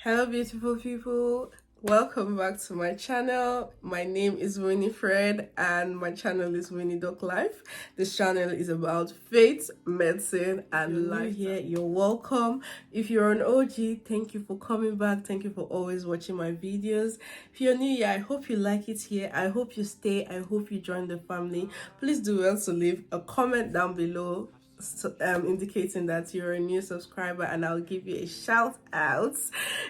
Hello, beautiful people. Welcome back to my channel. My name is Winifred, and my channel is Winnie Doc Life. This channel is about faith, medicine, and life. Here, you're welcome. If you're an OG, thank you for coming back. Thank you for always watching my videos. If you're new here, I hope you like it here. I hope you stay. I hope you join the family. Please do well to leave a comment down below indicating that you're a new subscriber, and I'll give you a shout out.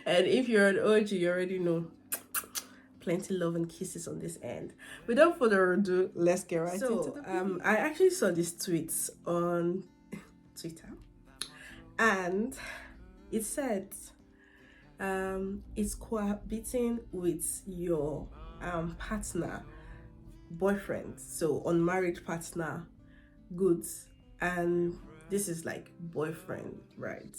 And if you're an OG, you already know, plenty love and kisses on this end. Without further ado, let's get right into the video. I actually saw these tweets on Twitter, and it said it's cohabiting with your partner, boyfriend, so unmarried partner, goods. And this is like boyfriend, right?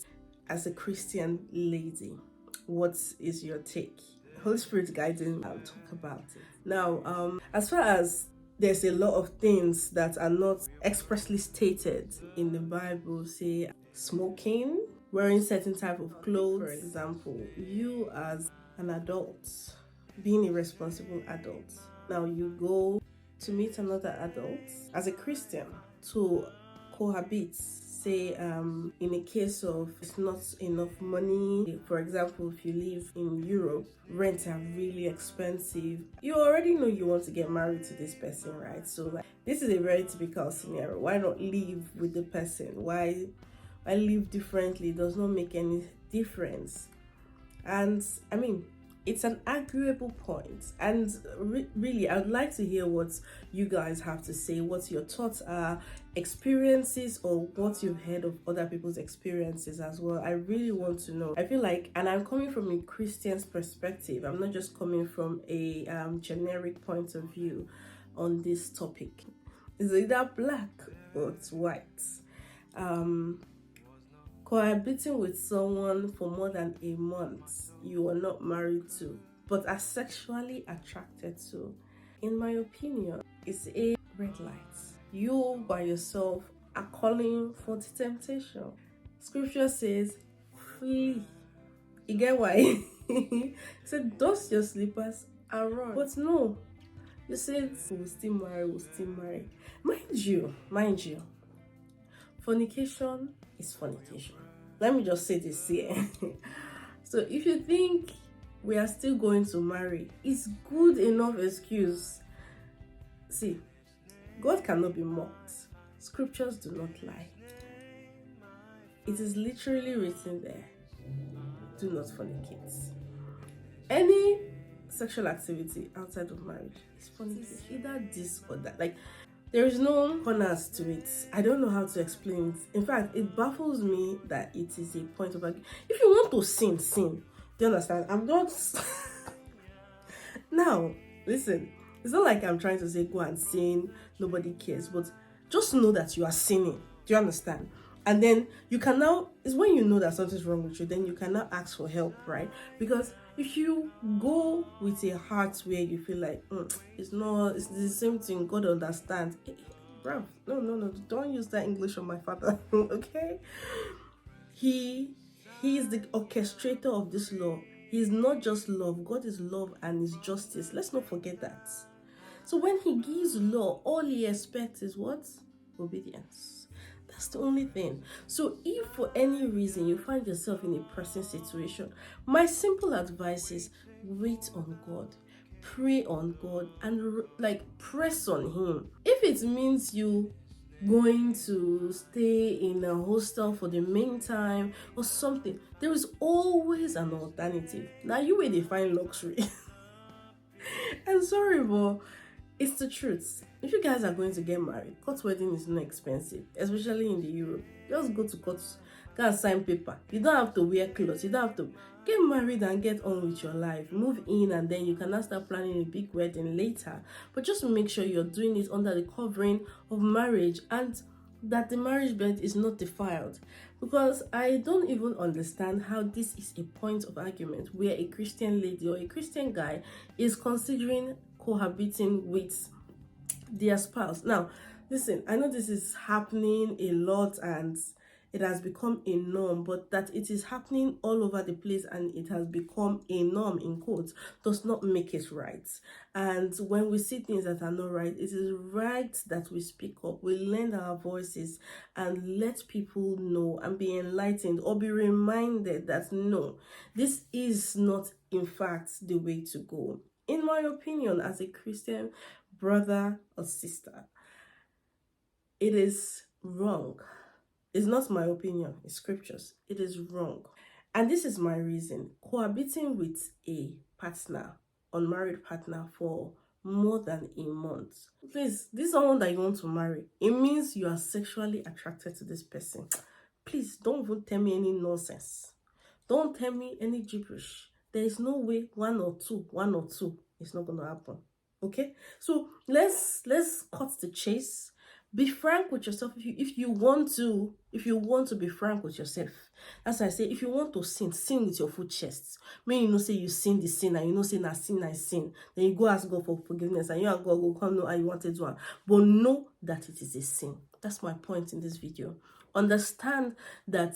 As a Christian lady, what is your take? Holy Spirit guiding, I'll talk about it. Now, as far as there's a lot of things that are not expressly stated in the Bible, say smoking, wearing certain type of clothes, for example, you as an adult, being a responsible adult, now you go to meet another adult as a Christian to cohabit, say in a case of it's not enough money. For example, if you live in Europe, rents are really expensive. You already know you want to get married to this person, right? So like, this is a very typical scenario. Why not live with the person? Why live differently? It does not make any difference. And I mean, it's an arguable point, and really I'd like to hear what you guys have to say, what your thoughts are, experiences, or what you've heard of other people's experiences as well. I really want to know. I feel like, and I'm coming from a Christian's perspective, I'm not just coming from a generic point of view on this topic. It's either black or it's white. Cohabiting with someone for more than a month you are not married to, but are sexually attracted to, in my opinion, is a red light. You by yourself are calling for the temptation. Scripture says, flee. You get why? It said, dust your slippers and run. But no, you said, we'll still marry. Mind you, fornication is fornication. Let me just say this here. So if you think we are still going to marry, it's good enough excuse. See, God cannot be mocked. Scriptures do not lie. It is literally written there. Do not fornicate. Any sexual activity outside of marriage is fornication. Either this or that. Like, there is no corners to it. I don't know how to explain it. In fact, it baffles me that it is a point of argument. If you want to sin. Do you understand? I'm not... Now, listen. It's not like I'm trying to say go and sin, nobody cares. But just know that you are sinning. Do you understand? And then you can now... It's when you know that something's wrong with you, then you can now ask for help, right? Because if you go with a heart where you feel like it's the same thing, God understands, bro, no, don't use that English on my father. Okay, he is the orchestrator of this law. He is not just love. God is love and is justice. Let's not forget that. So when he gives law, all he expects is what? Obedience. That's the only thing. So if for any reason you find yourself in a pressing situation, my simple advice is wait on God, pray on God, and press on him. If it means you going to stay in a hostel for the meantime or something, there is always an alternative. Now you will define luxury. I'm sorry, but it's the truth. If you guys are going to get married, court wedding is not expensive, especially in the Europe. Just go to court, go and sign paper. You don't have to wear clothes. You don't have to get married and get on with your life. Move in, and then you can now start planning a big wedding later. But just make sure you're doing it under the covering of marriage, and that the marriage bed is not defiled. Because I don't even understand how this is a point of argument where a Christian lady or a Christian guy is considering cohabiting with their spouse. Now, listen, I know this is happening a lot, and it has become a norm, but that it is happening all over the place and it has become a norm in quotes does not make it right. And when we see things that are not right, it is right that we speak up, we lend our voices and let people know and be enlightened or be reminded that no, this is not in fact the way to go. In my opinion, as a Christian brother or sister, it is wrong. It's not my opinion, it's scriptures. It is wrong. And this is my reason. Cohabiting with a partner, unmarried partner, for more than a month. Please, this is someone that you want to marry. It means you are sexually attracted to this person. Please don't even tell me any nonsense. Don't tell me any gibberish. There is no way one or two is not going to happen. Okay? So let's cut the chase. Be frank with yourself if you want to be frank with yourself. As I say, if you want to sin with your full chest. When you know say you sin the sin and you know say na sin I sin, then you go ask God for forgiveness and you and God will come know how you wanted to, but know that it is a sin. That's my point in this video. Understand that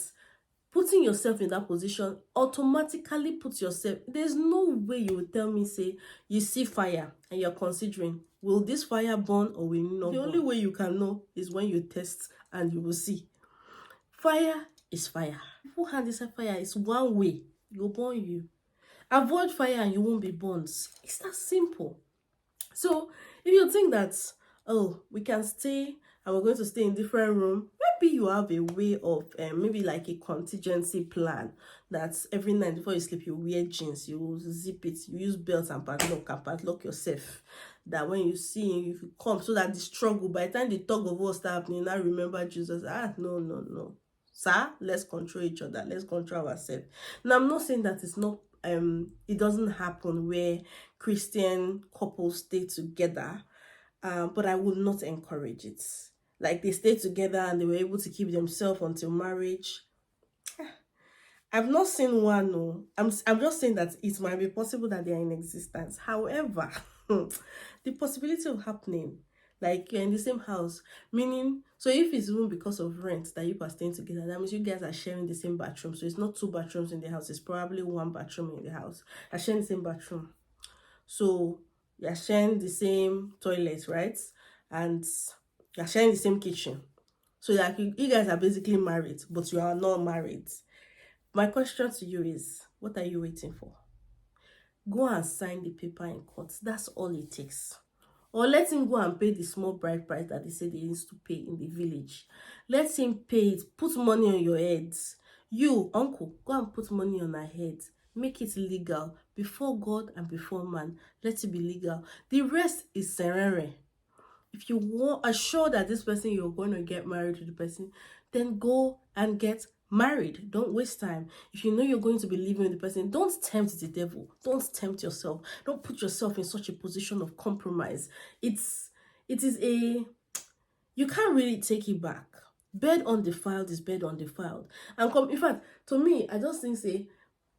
putting yourself in that position automatically puts yourself, there's no way you will tell me, say, you see fire and you're considering, will this fire burn or will it not burn? The only way you can know is when you test and you will see. Fire is fire. People hand this fire is one way, it will burn you. Avoid fire and you won't be burned. It's that simple. So if you think that, oh, we can stay and we're going to stay in different room, maybe you have a way of maybe like a contingency plan that every night before you sleep you wear jeans, you zip it, you use belts and padlock yourself, that when you see if you come, so that the struggle, by the time the tug of war start happening, now remember Jesus. No, sir, let's control each other, let's control ourselves. Now I'm not saying that it's not it doesn't happen where Christian couples stay together, but I would not encourage it. Like they stayed together and they were able to keep themselves until marriage. I've not seen one. No, I'm just saying that it might be possible that they are in existence. However, the possibility of happening, like you're in the same house, meaning, so if it's even because of rent that you are staying together, that means you guys are sharing the same bathroom. So it's not 2 bathrooms in the house, it's probably 1 bathroom in the house. You're sharing the same bathroom. So you're sharing the same toilet, right? And you're sharing the same kitchen. So like you guys are basically married, but you are not married. My question to you is, what are you waiting for? Go and sign the paper in court. That's all it takes. Or let him go and pay the small bride price that they say they used to pay in the village. Let him pay it. Put money on your heads. You, uncle, go and put money on her head. Make it legal before God and before man. Let it be legal. The rest is serere. If you are sure that this person, you're going to get married to the person, then go and get married. Don't waste time. If you know you're going to be living with the person, don't tempt the devil. Don't tempt yourself. Don't put yourself in such a position of compromise. It is a, you can't really take it back. Bed undefiled is bed undefiled. And in fact, to me, I just think say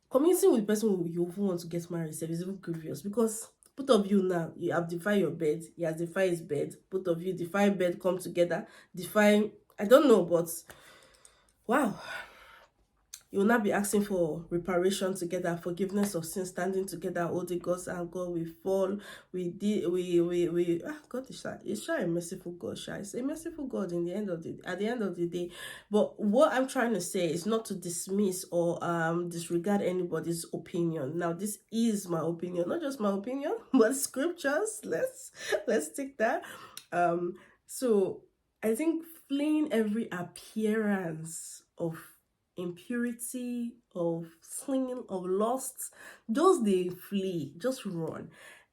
commuting with the person who you want to get married is even grievous, because both of you now, you have defied your bed, he has defied his bed, both of you defy bed, come together, defy, I don't know, but wow. You will not be asking for reparation together, forgiveness of sin, standing together, holding God's and God will fall. God is a merciful God. It's a merciful God at the end of the day. But what I'm trying to say is not to dismiss or disregard anybody's opinion. Now, this is my opinion, not just my opinion, but scriptures. Let's take that. So I think fleeing every appearance of impurity, of sin, of lust, just they flee, just run.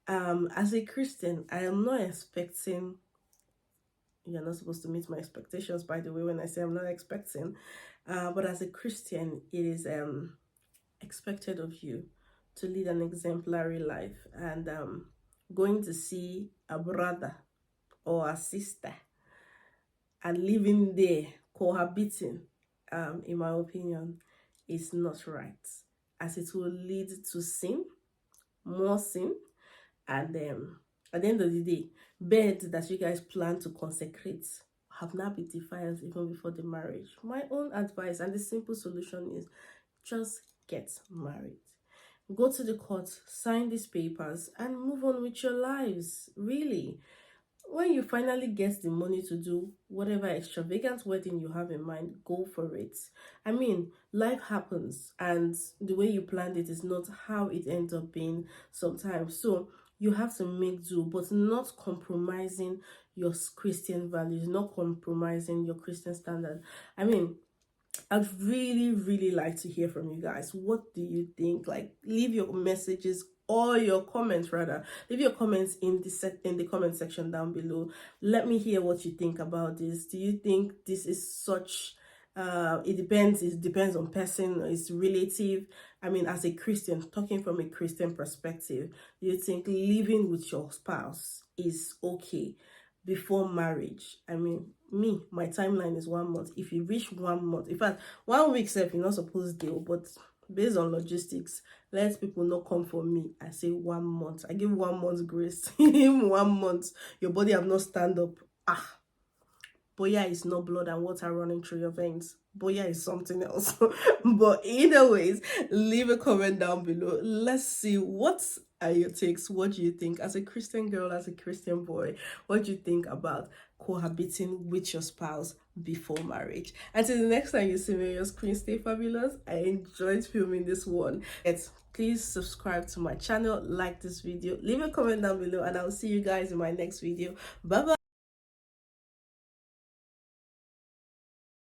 As a Christian, I am not expecting, you're not supposed to meet my expectations, by the way, when I say I'm not expecting, but as a Christian, it is expected of you to lead an exemplary life, and going to see a brother or a sister and living there, cohabiting, in my opinion, is not right, as it will lead to sin, more sin, and at the end of the day, bed that you guys plan to consecrate, have not been defiant even before the marriage. My own advice and the simple solution is just get married. Go to the court, sign these papers, and move on with your lives. Really. When you finally get the money to do whatever extravagant wedding you have in mind, go for it. I mean, life happens, and the way you planned it is not how it ends up being sometimes. So you have to make do, but not compromising your Christian values, not compromising your Christian standard. I mean, I'd really like to hear from you guys. What do you think? Like, leave your messages or your comments rather. Leave your comments in the comment section down below. Let me hear what you think about this. Do you think this is such it depends on person, it's relative? I mean, as a Christian, talking from a Christian perspective, do you think living with your spouse is okay before marriage? I mean, my timeline is 1 month. If you reach 1 month, in fact 1 week self, you're not supposed to deal, but based on logistics, let people not come for me. I say 1 month. I give 1 month grace. 1 month, your body have not stand up. Boya is not blood and water running through your veins. Boya is something else. But either ways, leave a comment down below. Let's see, what are your takes? What do you think? As a Christian girl, as a Christian boy, what do you think about cohabiting with your spouse before marriage? Until the next time you see me on your screen, stay fabulous. I enjoyed filming this one. Please subscribe to my channel, like this video, leave a comment down below, and I'll see you guys in my next video. Bye bye.